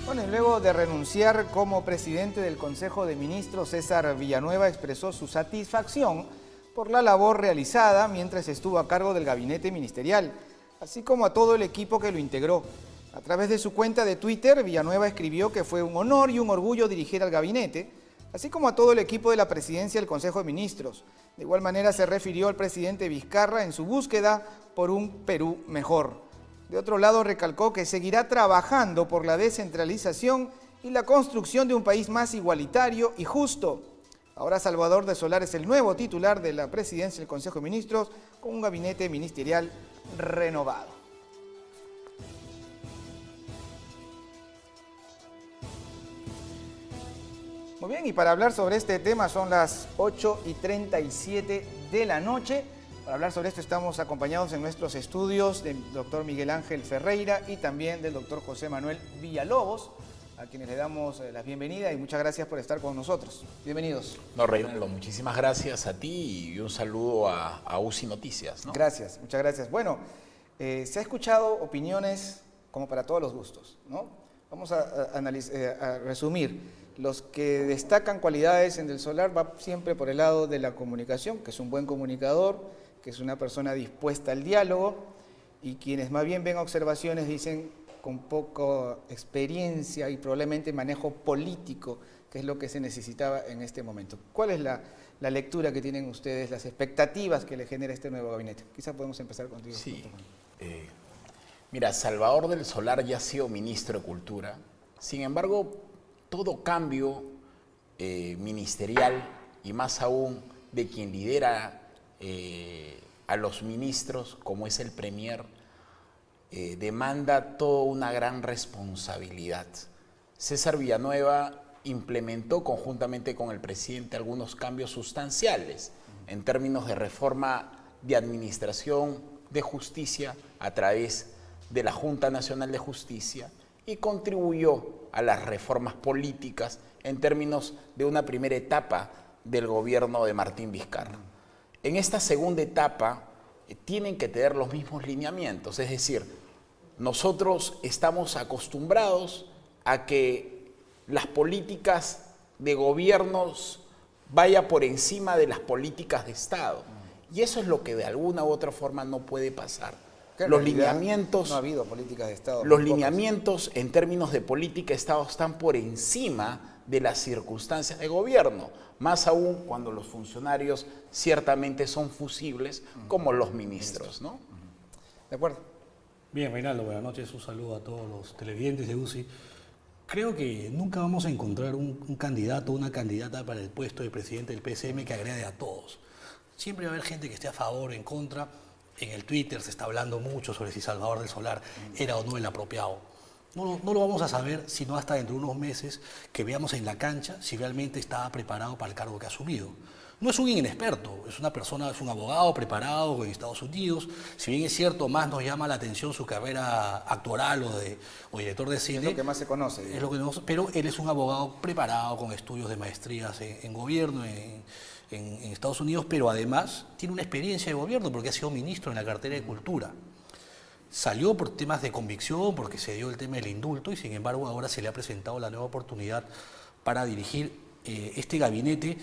Bueno, y luego de renunciar como presidente del Consejo de Ministros, César Villanueva expresó su satisfacción por la labor realizada mientras estuvo a cargo del gabinete ministerial, así como a todo el equipo que lo integró. A través de su cuenta de Twitter, Villanueva escribió que fue un honor y un orgullo dirigir al gabinete, así como a todo el equipo de la presidencia del Consejo de Ministros. De igual manera se refirió al presidente Vizcarra en su búsqueda por un Perú mejor. De otro lado, recalcó que seguirá trabajando por la descentralización y la construcción de un país más igualitario y justo. Ahora Salvador del Solar es el nuevo titular de la presidencia del Consejo de Ministros, con un gabinete ministerial renovado. Muy bien, y para hablar sobre este tema son las 8:37 de la noche. Para hablar sobre esto estamos acompañados en nuestros estudios del doctor Miguel Ángel Ferreira y también del doctor José Manuel Villalobos, a quienes le damos la bienvenida y muchas gracias por estar con nosotros. Bienvenidos. No, Reinaldo, muchísimas gracias a ti y un saludo a UCI Noticias, ¿no? Gracias, muchas gracias. Bueno, se ha escuchado opiniones como para todos los gustos, ¿no? Vamos a resumir. Los que destacan cualidades en Del Solar va siempre por el lado de la comunicación, que es un buen comunicador, que es una persona dispuesta al diálogo, y quienes más bien ven observaciones dicen con poca experiencia y probablemente manejo político, que es lo que se necesitaba en este momento. ¿Cuál es la lectura que tienen ustedes, las expectativas que le genera este nuevo gabinete? Quizás podemos empezar contigo. Sí. Mira, Salvador del Solar ya ha sido ministro de Cultura. Sin embargo, todo cambio ministerial, y más aún de quien lidera a los ministros, como es el Premier, demanda toda una gran responsabilidad. César Villanueva implementó conjuntamente con el presidente algunos cambios sustanciales en términos de reforma de administración de justicia a través de la Junta Nacional de Justicia, y contribuyó a las reformas políticas en términos de una primera etapa del gobierno de Martín Vizcarra. En esta segunda etapa tienen que tener los mismos lineamientos, es decir, nosotros estamos acostumbrados a que las políticas de gobiernos vayan por encima de las políticas de Estado, y eso es lo que de alguna u otra forma no puede pasar. Los lineamientos, no ha habido políticas de Estado. Los lineamientos en términos de política de Estado están por encima de las circunstancias de gobierno, más aún cuando los funcionarios ciertamente son fusibles, como los ministros, ¿no? ¿De acuerdo? Bien, Reinaldo, buenas noches, un saludo a todos los televidentes de UCI. Creo que nunca vamos a encontrar un candidato o una candidata para el puesto de presidente del PCM que agrade a todos. Siempre va a haber gente que esté a favor o en contra. En el Twitter se está hablando mucho sobre si Salvador del Solar era o no el apropiado. No lo vamos a saber sino hasta dentro de unos meses que veamos en la cancha si realmente estaba preparado para el cargo que ha asumido. No es un inexperto, es una persona, es un abogado preparado en Estados Unidos. Si bien es cierto, más nos llama la atención su carrera actoral o director de cine. Es lo que más se conoce. Es lo que pero él es un abogado preparado con estudios de maestrías en gobierno, en Estados Unidos, pero además tiene una experiencia de gobierno porque ha sido ministro en la cartera de Cultura. Salió por temas de convicción, porque se dio el tema del indulto, y sin embargo ahora se le ha presentado la nueva oportunidad para dirigir este gabinete,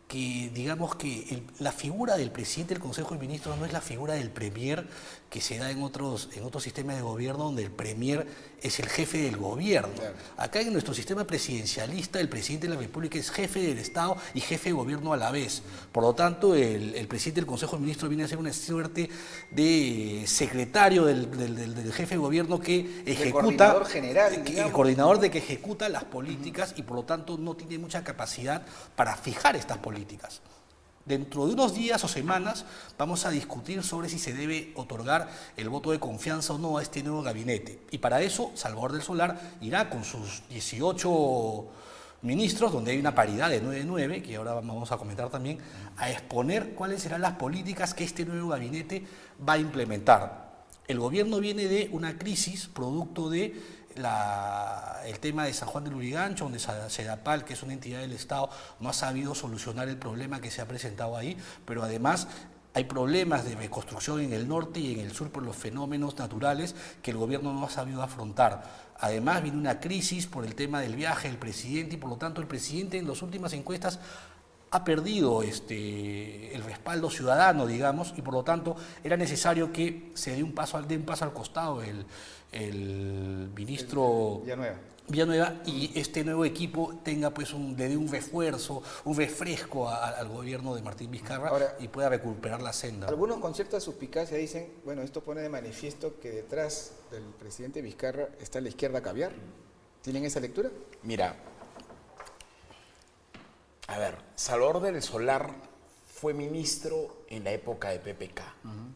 que digamos que la figura del presidente del Consejo de Ministros no es la figura del Premier que se da en otros sistemas de gobierno donde el Premier es el jefe del gobierno. Claro. Acá en nuestro sistema presidencialista el presidente de la República es jefe del Estado y jefe de gobierno a la vez. Por lo tanto, el presidente del Consejo de Ministros viene a ser una suerte de secretario del jefe de gobierno que ejecuta... El coordinador general, el coordinador de que ejecuta las políticas y por lo tanto no tiene mucha capacidad para fijar estas políticas. Dentro de unos días o semanas vamos a discutir sobre si se debe otorgar el voto de confianza o no a este nuevo gabinete. Y para eso Salvador del Solar irá con sus 18 ministros, donde hay una paridad de 9-9, que ahora vamos a comentar también, a exponer cuáles serán las políticas que este nuevo gabinete va a implementar. El gobierno viene de una crisis producto de el tema de San Juan del Lurigancho, donde Sedapal, que es una entidad del Estado, no ha sabido solucionar el problema que se ha presentado ahí, pero además Hay problemas de reconstrucción en el norte y en el sur por los fenómenos naturales que el gobierno no ha sabido afrontar. Además, viene una crisis por el tema del viaje del presidente y por lo tanto el presidente en las últimas encuestas ha perdido el respaldo ciudadano, digamos, y por lo tanto era necesario que se dé un paso al costado el ministro Villanueva y este nuevo equipo tenga pues le dé un refuerzo, un refresco al gobierno de Martín Vizcarra. Ahora, y pueda recuperar la senda. Algunos con cierta suspicacia dicen, bueno, esto pone de manifiesto que detrás del presidente Vizcarra está la izquierda caviar. ¿Tienen esa lectura? Mira, a ver, Salvador del Solar fue ministro en la época de PPK,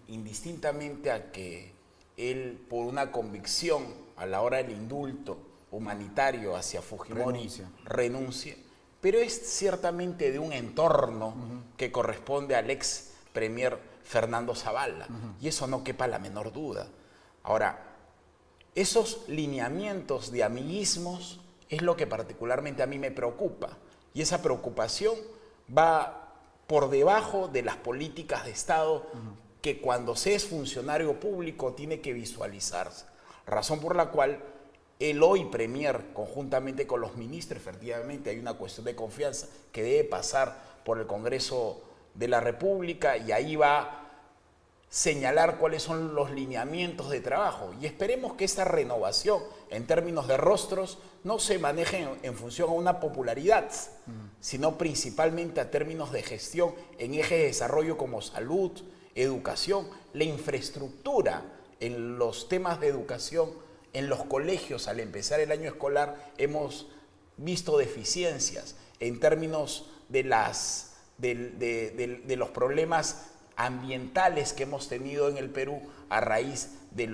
indistintamente a que él, por una convicción a la hora del indulto humanitario hacia Fujimori, renuncie, pero es ciertamente de un entorno que corresponde al ex premier Fernando Zavala, y eso no quepa la menor duda. Ahora, esos lineamientos de amiguismos es lo que particularmente a mí me preocupa. Y esa preocupación va por debajo de las políticas de Estado que cuando se es funcionario público tiene que visualizarse. Razón por la cual el hoy premier, conjuntamente con los ministros, efectivamente hay una cuestión de confianza que debe pasar por el Congreso de la República y ahí va a señalar cuáles son los lineamientos de trabajo. Y esperemos que esta renovación en términos de rostros no se maneje en función a una popularidad, sino principalmente a términos de gestión en ejes de desarrollo como salud, educación, la infraestructura en los temas de educación. En los colegios, al empezar el año escolar, hemos visto deficiencias en términos de los problemas ambientales que hemos tenido en el Perú a raíz de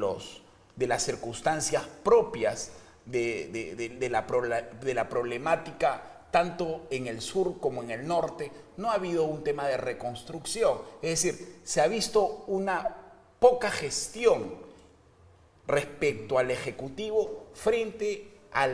las circunstancias propias de la problemática tanto en el sur como en el norte. No ha habido un tema de reconstrucción, es decir, se ha visto una poca gestión respecto al Ejecutivo frente a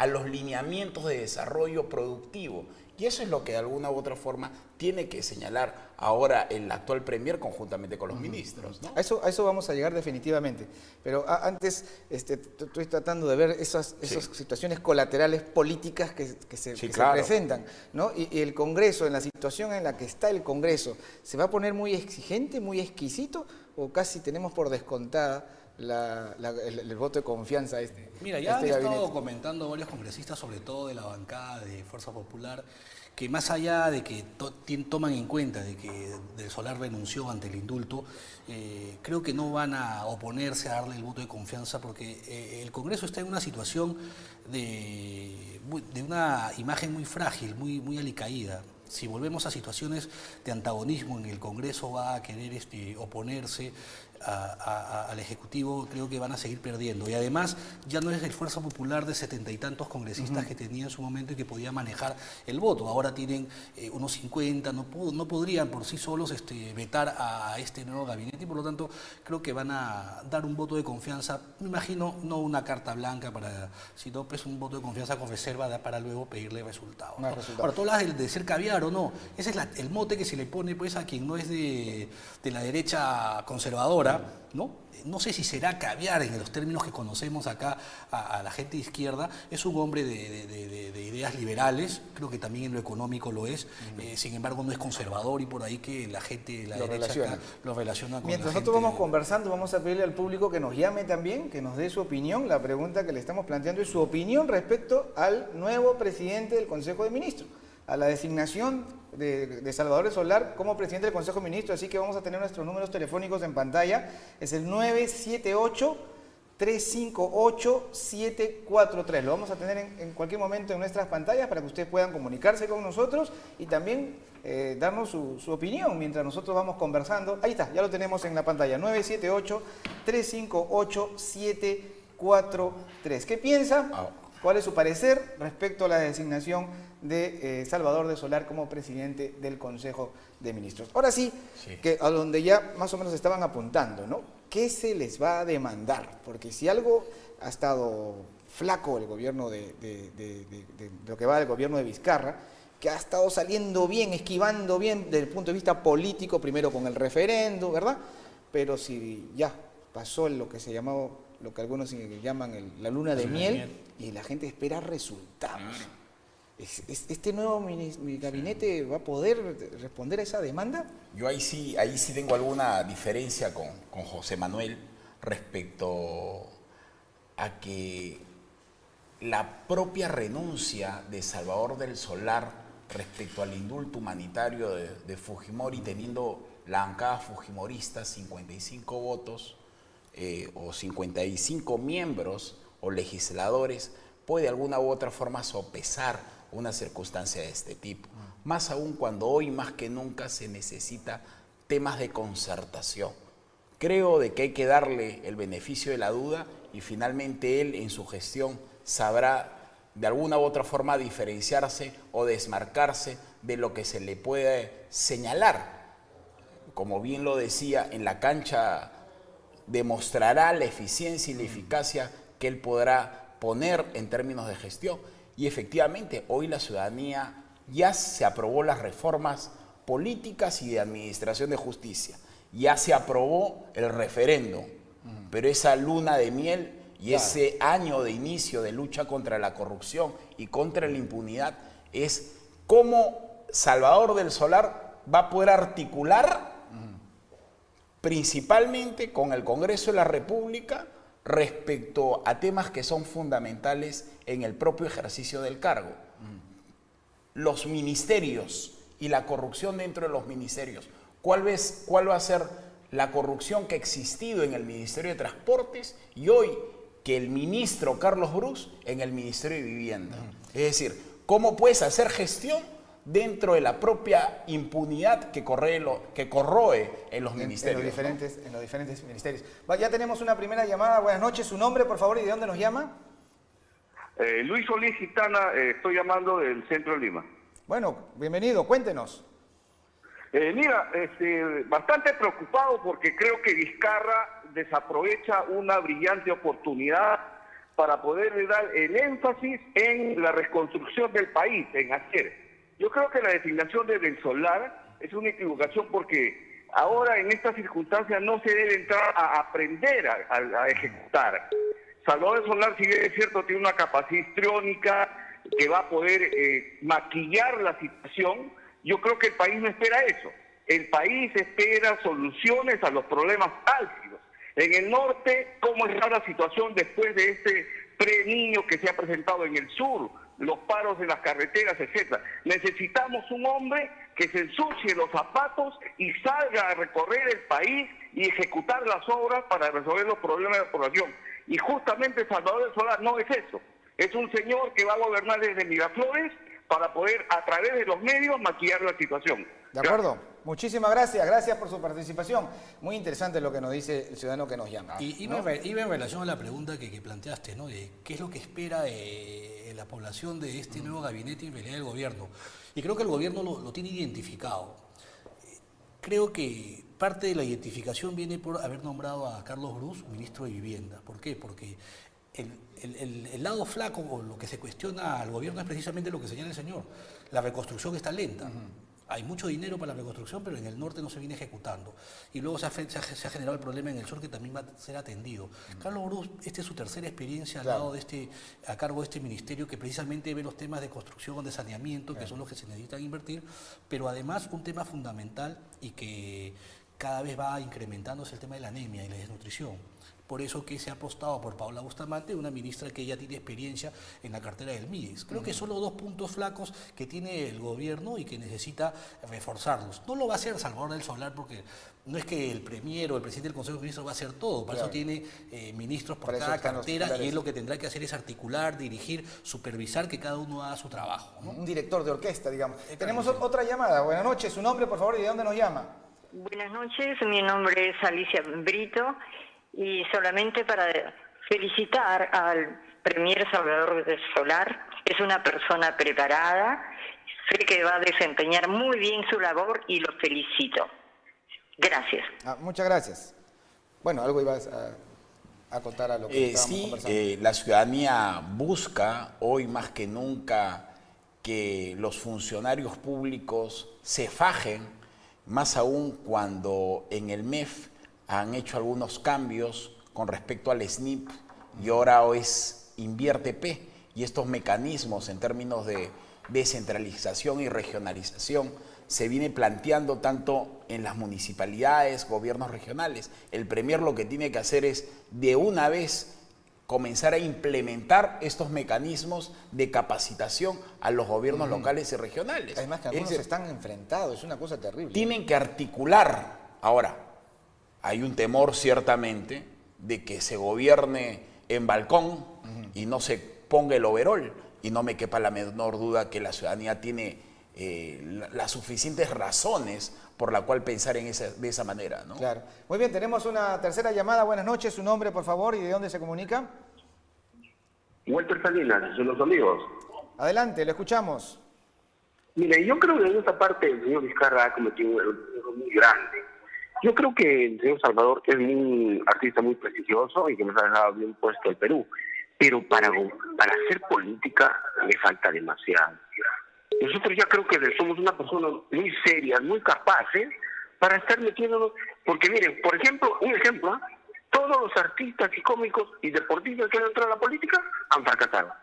los lineamientos de desarrollo productivo. Y eso es lo que de alguna u otra forma tiene que señalar ahora el actual premier conjuntamente con los ministros, ¿no? A eso vamos a llegar definitivamente. Pero antes estoy tratando de ver esas situaciones colaterales políticas que se presentan, ¿no? Y el Congreso, en la situación en la que está el Congreso, ¿se va a poner muy exigente, muy exquisito o casi tenemos por descontada el voto de confianza Mira, ya han estado comentando varios congresistas, sobre todo de la bancada de Fuerza Popular, que más allá de que toman en cuenta de que Del Solar renunció ante el indulto, creo que no van a oponerse a darle el voto de confianza porque el Congreso está en una situación de una imagen muy frágil, muy alicaída. Si volvemos a situaciones de antagonismo en el Congreso va a querer oponerse al Ejecutivo, creo que van a seguir perdiendo. Y además ya no es el Fuerza Popular de 70 y tantos congresistas que tenía en su momento y que podía manejar el voto. Ahora tienen unos 50, no podrían por sí solos vetar a este nuevo gabinete y por lo tanto creo que van a dar un voto de confianza, me imagino, no una carta blanca, sino pues un voto de confianza con reserva para luego pedirle resultados, ¿no? Ahora, tú hablas de ser caviar o no, ese es el mote que se le pone pues a quien no es de la derecha conservadora, ¿no? No sé si será caviar en los términos que conocemos acá a la gente de izquierda. Es un hombre de ideas liberales, creo que también en lo económico lo es, sin embargo no es conservador y por ahí que la gente de la derecha acá lo relaciona con Mientras la nosotros gente. vamos conversando, vamos a pedirle al público que nos llame también, que nos dé su opinión. La pregunta que le estamos planteando es su opinión respecto al nuevo presidente del Consejo de Ministros, a la designación de Salvador del Solar como presidente del Consejo de Ministros. Así que vamos a tener nuestros números telefónicos en pantalla. Es el 978-358-743. Lo vamos a tener en cualquier momento en nuestras pantallas para que ustedes puedan comunicarse con nosotros y también darnos su opinión mientras nosotros vamos conversando. Ahí está, ya lo tenemos en la pantalla. 978-358-743. ¿Qué piensa? ¿Cuál es su parecer respecto a la designación de Salvador del Solar como presidente del Consejo de Ministros? Ahora sí, que a donde ya más o menos estaban apuntando, ¿no? ¿Qué se les va a demandar? Porque si algo ha estado flaco el gobierno de lo que va del gobierno de Vizcarra, que ha estado saliendo bien, esquivando bien desde el punto de vista político, primero con el referéndum, ¿verdad? Pero si ya pasó lo que se llamó, lo que algunos llaman la luna de miel, y la gente espera resultados. ¿Este nuevo gabinete va a poder responder a esa demanda? Yo ahí sí tengo alguna diferencia con José Manuel respecto a que la propia renuncia de Salvador del Solar respecto al indulto humanitario de Fujimori, teniendo la bancada fujimorista 55 votos o 55 miembros o legisladores, puede de alguna u otra forma sopesar una circunstancia de este tipo. Más aún cuando hoy más que nunca se necesita temas de concertación. Creo de que hay que darle el beneficio de la duda y finalmente él en su gestión sabrá de alguna u otra forma diferenciarse o desmarcarse de lo que se le puede señalar. Como bien lo decía, en la cancha demostrará la eficiencia y la eficacia que él podrá poner en términos de gestión. Y efectivamente, hoy la ciudadanía ya se aprobó las reformas políticas y de administración de justicia. Ya se aprobó el referéndum, pero esa luna de miel y ese año de inicio de lucha contra la corrupción y contra la impunidad es cómo Salvador del Solar va a poder articular principalmente con el Congreso de la República respecto a temas que son fundamentales en el propio ejercicio del cargo. Los ministerios y la corrupción dentro de los ministerios. ¿Cuál va a ser la corrupción que ha existido en el Ministerio de Transportes y hoy que el ministro Carlos Brus en el Ministerio de Vivienda? Es decir, ¿cómo puedes hacer gestión dentro de la propia impunidad que corroe en los ministerios? En los diferentes ministerios. Ya tenemos una primera llamada. Buenas noches. ¿Su nombre, por favor, y de dónde nos llama? Luis Solís Gitana, estoy llamando del centro de Lima. Bueno, bienvenido. Cuéntenos. Mira, bastante preocupado porque creo que Vizcarra desaprovecha una brillante oportunidad para poder dar el énfasis en la reconstrucción del país, en hacer. Yo creo que la designación de Del Solar es una equivocación porque ahora en estas circunstancias no se debe entrar a aprender a ejecutar. Salvador Del Solar, si bien es cierto, tiene una capacidad histriónica que va a poder maquillar la situación. Yo creo que el país no espera eso. El país espera soluciones a los problemas álgidos. En el norte, ¿cómo está la situación después de este pre-niño que se ha presentado en el sur? Los paros en las carreteras, etcétera. Necesitamos un hombre que se ensucie los zapatos y salga a recorrer el país y ejecutar las obras para resolver los problemas de la población. Y justamente Salvador del Solar no es eso. Es un señor que va a gobernar desde Miraflores para poder, a través de los medios, maquillar la situación. De acuerdo. Gracias. Muchísimas gracias. Gracias por su participación. Muy interesante lo que nos dice el ciudadano que nos llama. Iba en relación a la pregunta que planteaste, ¿no? De qué es lo que espera la población de este nuevo gabinete y en realidad del gobierno. Y creo que el gobierno lo tiene identificado. Creo que parte de la identificación viene por haber nombrado a Carlos Brus ministro de Vivienda. ¿Por qué? Porque el lado flaco o lo que se cuestiona al gobierno es precisamente lo que señala el señor. La reconstrucción está lenta. Hay mucho dinero para la reconstrucción, pero en el norte no se viene ejecutando. Y luego se ha generado el problema en el sur que también va a ser atendido. Carlos Brus, esta es su tercera experiencia al lado a cargo de este ministerio que precisamente ve los temas de construcción, de saneamiento, que son los que se necesitan invertir, pero además un tema fundamental y que cada vez va incrementándose el tema de la anemia y la desnutrición. Por eso que se ha apostado por Paula Bustamante, una ministra que ya tiene experiencia en la cartera del MIDES. Creo que son los dos puntos flacos que tiene el gobierno y que necesita reforzarlos. No lo va a hacer Salvador del Solar porque no es que el premier o el presidente del Consejo de Ministros va a hacer todo. Para eso tiene ministros por cada cartera y él lo que tendrá que hacer es articular, dirigir, supervisar que cada uno haga su trabajo, ¿no? Un director de orquesta, digamos. Tenemos otra llamada. Buenas noches. Su nombre, por favor, y de dónde nos llama. Buenas noches. Mi nombre es Alicia Brito. Y solamente para felicitar al premier Salvador del Solar, es una persona preparada, sé que va a desempeñar muy bien su labor y lo felicito. Gracias. Muchas gracias. Bueno, algo ibas a contar a lo que estábamos conversando. La ciudadanía busca hoy más que nunca que los funcionarios públicos se fajen, más aún cuando en el MEF han hecho algunos cambios con respecto al SNIP y ahora es Invierte P, y estos mecanismos en términos de descentralización y regionalización se viene planteando tanto en las municipalidades, gobiernos regionales. El premier lo que tiene que hacer es de una vez comenzar a implementar estos mecanismos de capacitación a los gobiernos locales y regionales. Además que algunos están enfrentados, es una cosa terrible. Tienen que articular. Ahora, hay un temor ciertamente de que se gobierne en balcón y no se ponga el overol, y no me quepa la menor duda que la ciudadanía tiene las suficientes razones por la cual pensar de esa manera, ¿no? Claro. Muy bien, tenemos una tercera llamada. Buenas noches, su nombre, por favor, y de dónde se comunica. Walter Salinas, son los amigos. Adelante, lo escuchamos. Mire, yo creo que en esta parte el señor Vizcarra ha cometido un error muy grande. Yo creo que el señor Salvador es un artista muy prestigioso y que nos ha dejado bien puesto el Perú, pero para hacer política le falta demasiado. Nosotros ya creo que somos una persona muy seria, muy capaces para estar metiéndonos, porque miren, por ejemplo, todos los artistas y cómicos y deportistas que han entrado a la política han fracasado.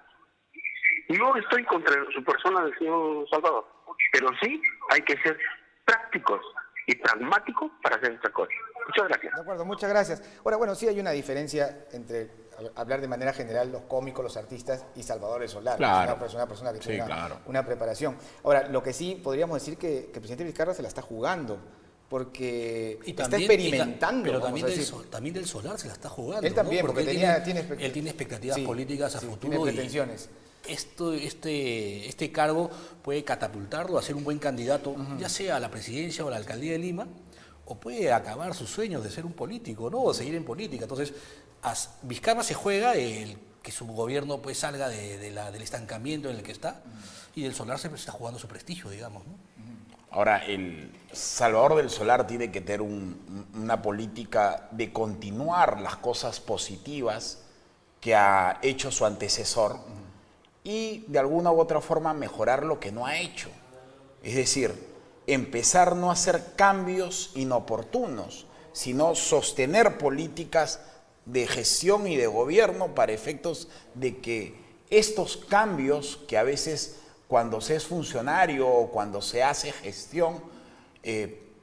No estoy contra su persona del señor Salvador, pero sí hay que ser prácticos y pragmáticos para hacer esta cosa. Muchas gracias. De acuerdo, muchas gracias. Ahora, bueno, sí hay una diferencia entre hablar de manera general los cómicos, los artistas y Salvador El Solar. Claro. Es una persona que Sí, tiene claro. una preparación. Ahora, lo que sí podríamos decir que el presidente Vizcarra se la está jugando, porque está experimentando. Pero vamos también, a decir. también del Solar se la está jugando. Él también, ¿no? porque él tiene expectativas sí, políticas a sí, futuro. tiene pretensiones. Este cargo puede catapultarlo a ser un buen candidato, ya sea a la presidencia o a la alcaldía de Lima, o puede acabar sus sueños de ser un político, ¿no? O seguir en política. Entonces, Vizcarra se juega que su gobierno pues salga del estancamiento en el que está, y el Solar se está jugando su prestigio, digamos, ¿no? Ahora, el Salvador del Solar tiene que tener una política de continuar las cosas positivas que ha hecho su antecesor y de alguna u otra forma mejorar lo que no ha hecho. Es decir, empezar no a hacer cambios inoportunos, sino sostener políticas de gestión y de gobierno para efectos de que estos cambios que a veces cuando se es funcionario o cuando se hace gestión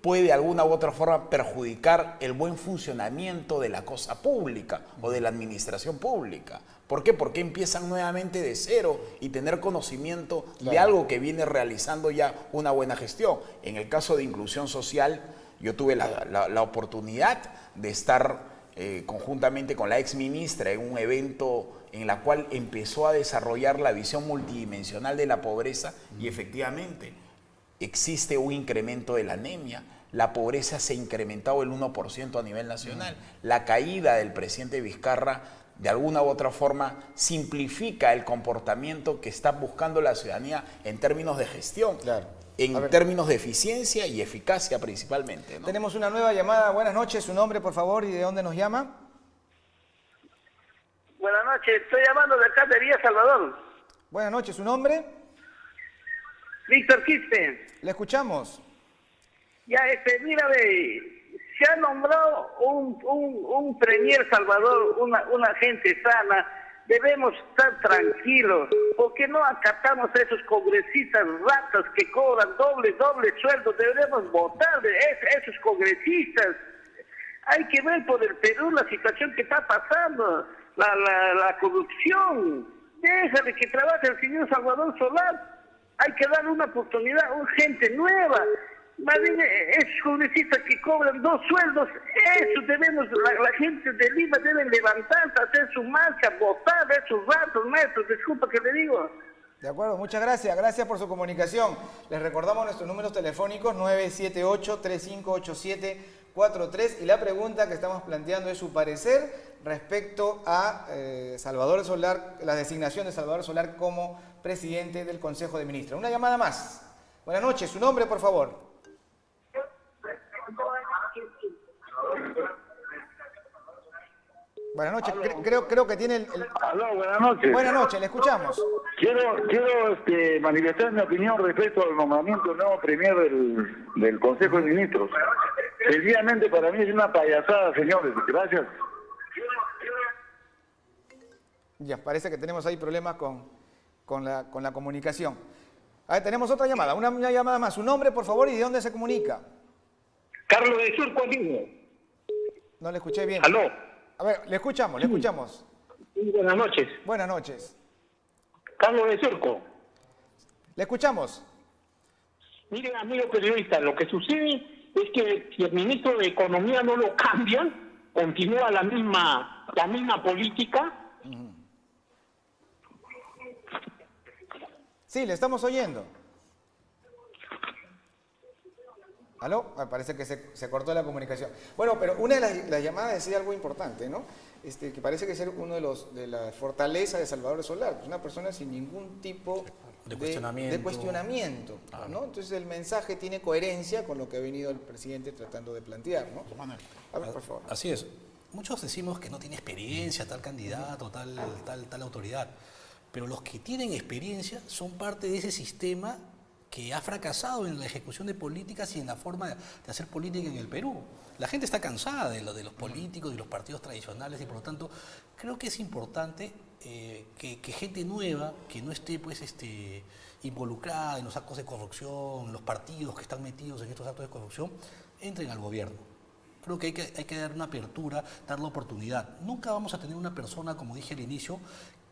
puede de alguna u otra forma perjudicar el buen funcionamiento de la cosa pública o de la administración pública. ¿Por qué? Porque empiezan nuevamente de cero y tener conocimiento de algo que viene realizando ya una buena gestión. En el caso de inclusión social, yo tuve la oportunidad de estar conjuntamente con la exministra en un evento en la cual empezó a desarrollar la visión multidimensional de la pobreza y efectivamente existe un incremento de la anemia. La pobreza se ha incrementado el 1% a nivel nacional. La caída del presidente Vizcarra de alguna u otra forma simplifica el comportamiento que está buscando la ciudadanía en términos de gestión, en términos de eficiencia y eficacia principalmente, ¿no? Tenemos una nueva llamada. Buenas noches, su nombre por favor y de dónde nos llama. Buenas noches, estoy llamando de acá de Villa Salvador. Buenas noches, su nombre. Víctor Quispe. Le escuchamos. Ya, mira, se ha nombrado un premier Salvador, una gente sana. Debemos estar tranquilos, porque no acatamos a esos congresistas ratas que cobran doble sueldo. Deberemos votar de esos congresistas. Hay que ver por el Perú la situación que está pasando, la corrupción. Déjale que trabaje el señor Salvador Solar. Hay que darle una oportunidad a gente nueva. Más bien, esos congresistas que cobran 2 sueldos, eso debemos, la gente de Lima debe levantarse, hacer su marcha, votar de esos ratos, maestros, disculpa que le digo. De acuerdo, muchas gracias. Gracias por su comunicación. Les recordamos nuestros números telefónicos 978-3587-43 y la pregunta que estamos planteando es su parecer respecto a Salvador Solar, la designación de Salvador Solar como presidente del Consejo de Ministros. Una llamada más. Buenas noches, su nombre por favor. Buenas noches, creo que tiene Aló, buenas noches. Buenas noches, le escuchamos. Quiero manifestar mi opinión respecto al nombramiento del nuevo premier del Consejo de Ministros. Sencillamente para mí es una payasada, señores. Gracias. Ya, parece que tenemos ahí problemas con la comunicación. A ver, tenemos otra llamada, una llamada más. Su nombre, por favor, y de dónde se comunica. Carlos de Surco, amigo. No le escuché bien. ¿Aló? A ver, le escuchamos. Buenas noches. Buenas noches. Carlos de Surco. Le escuchamos. Miren, amigo periodista, lo que sucede es que si el ministro de Economía no lo cambian, continúa la misma política. Sí, le estamos oyendo. ¿Aló? Parece que se cortó la comunicación. Bueno, pero una de las llamadas decía algo importante, ¿no? Que parece que es uno de la fortaleza de Salvador Solar, es una persona sin ningún tipo de cuestionamiento, ¿no? Entonces el mensaje tiene coherencia con lo que ha venido el presidente tratando de plantear, ¿no? A ver, por favor. Así es. Muchos decimos que no tiene experiencia tal candidato, tal autoridad, pero los que tienen experiencia son parte de ese sistema que ha fracasado en la ejecución de políticas y en la forma de hacer política en el Perú. La gente está cansada de los políticos y los partidos tradicionales y por lo tanto creo que es importante que gente nueva, que no esté involucrada en los actos de corrupción, los partidos que están metidos en estos actos de corrupción, entren al gobierno. Creo que hay que dar una apertura, dar la oportunidad. Nunca vamos a tener una persona, como dije al inicio,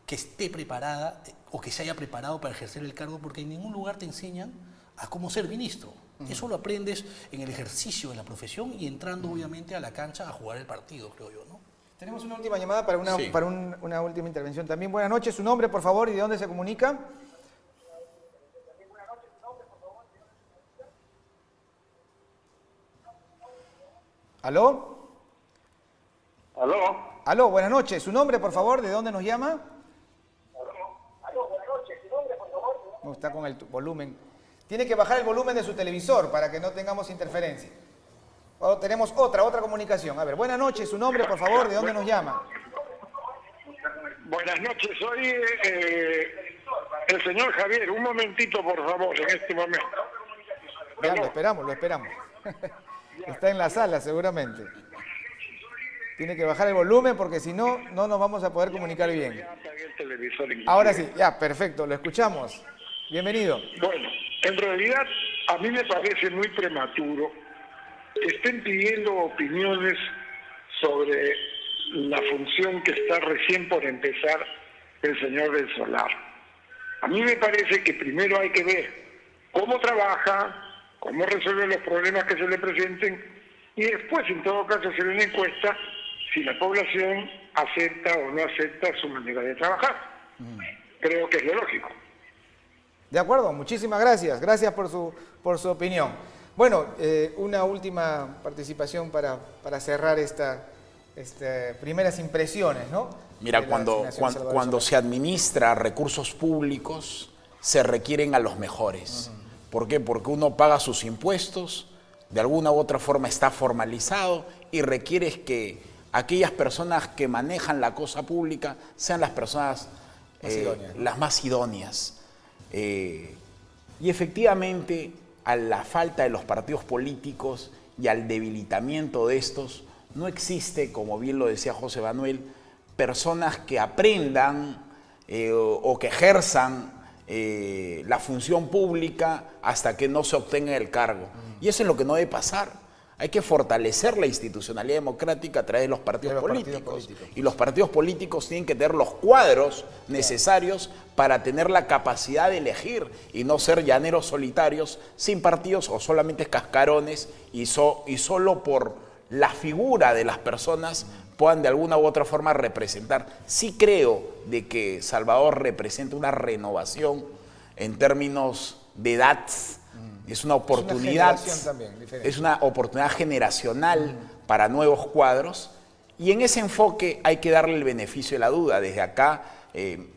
que esté preparada o que se haya preparado para ejercer el cargo, porque en ningún lugar te enseñan a cómo ser ministro. Eso lo aprendes en el ejercicio de la profesión y entrando obviamente a la cancha a jugar el partido, creo yo, ¿no? Tenemos una última llamada para una última intervención también. Buenas noches, su nombre, por favor, y de dónde se comunica. ¿Aló? Aló, buenas noches, su nombre, por favor, de dónde nos llama. No, está con el volumen. Tiene que bajar el volumen de su televisor para que no tengamos interferencia. Tenemos otra comunicación. A ver, buenas noches, su nombre, por favor, ¿de dónde nos llama? Buenas noches, soy el señor Javier. Un momentito, por favor, en este momento. Ya, lo esperamos. Está en la sala, seguramente. Tiene que bajar el volumen porque si no, no nos vamos a poder comunicar bien. Ahora sí, ya, perfecto, lo escuchamos. Bienvenido. Bueno, en realidad a mí me parece muy prematuro que estén pidiendo opiniones sobre la función que está recién por empezar el señor del Solar. A mí me parece que primero hay que ver cómo trabaja, cómo resuelve los problemas que se le presenten y después, en todo caso, hacer una encuesta si la población acepta o no acepta su manera de trabajar. Creo que es lo lógico. De acuerdo, muchísimas gracias. Gracias por su opinión. Bueno, una última participación para cerrar estas primeras impresiones, ¿no? Mira, cuando se administra recursos públicos, se requieren a los mejores. ¿Por qué? Porque uno paga sus impuestos, de alguna u otra forma está formalizado y requieres que aquellas personas que manejan la cosa pública sean las personas las más idóneas. Y efectivamente, a la falta de los partidos políticos y al debilitamiento de estos, no existe, como bien lo decía José Manuel, personas que aprendan o que ejerzan la función pública hasta que no se obtenga el cargo. Y eso es lo que no debe pasar. Hay que fortalecer la institucionalidad democrática a través de los partidos políticos. Y los partidos políticos tienen que tener los cuadros necesarios para tener la capacidad de elegir y no ser llaneros solitarios, sin partidos o solamente cascarones y solo por la figura de las personas puedan de alguna u otra forma representar. Sí creo de que Salvador representa una renovación en términos de edad. Es una oportunidad, es una oportunidad generacional para nuevos cuadros y en ese enfoque hay que darle el beneficio de la duda. Desde acá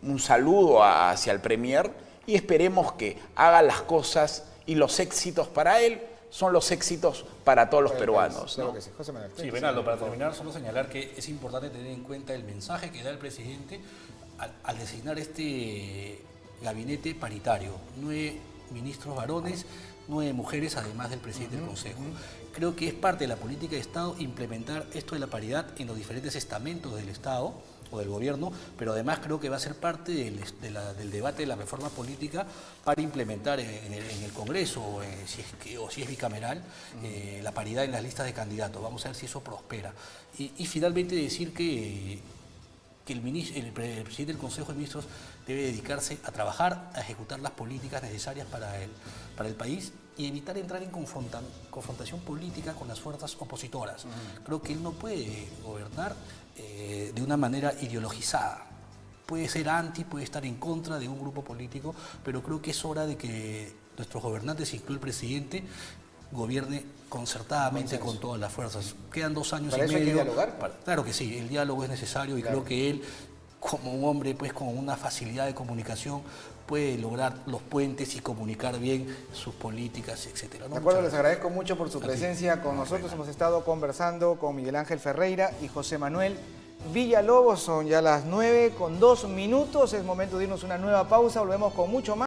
un saludo hacia el Premier y esperemos que haga las cosas y los éxitos para él son los éxitos para todos los peruanos, ¿no? Sí, Bernardo, para terminar, solo señalar que es importante tener en cuenta el mensaje que da el presidente al designar este gabinete paritario, 9 ministros varones, 9 mujeres, además del presidente del Consejo. Creo que es parte de la política de Estado implementar esto de la paridad en los diferentes estamentos del Estado o del gobierno, pero además creo que va a ser parte del debate de la reforma política para implementar en el Congreso, si es bicameral, la paridad en las listas de candidatos. Vamos a ver si eso prospera. Y finalmente decir que el presidente del Consejo de Ministros debe dedicarse a trabajar, a ejecutar las políticas necesarias para el país y evitar entrar en confrontación política con las fuerzas opositoras. Creo que él no puede gobernar de una manera ideologizada. Puede ser anti, puede estar en contra de un grupo político, pero creo que es hora de que nuestros gobernantes, incluido el presidente, gobierne concertadamente con todas las fuerzas. Quedan 2 años y medio. ¿Para eso hay que dialogar? Claro que sí, el diálogo es necesario y creo que él, como un hombre pues con una facilidad de comunicación, puede lograr los puentes y comunicar bien sus políticas, etcétera, ¿no? De acuerdo, les agradezco mucho por su presencia con nosotros. Hemos estado conversando con Miguel Ángel Ferreira y José Manuel Villalobos. Son ya las 9:02. Es momento de irnos a una nueva pausa. Volvemos con mucho más.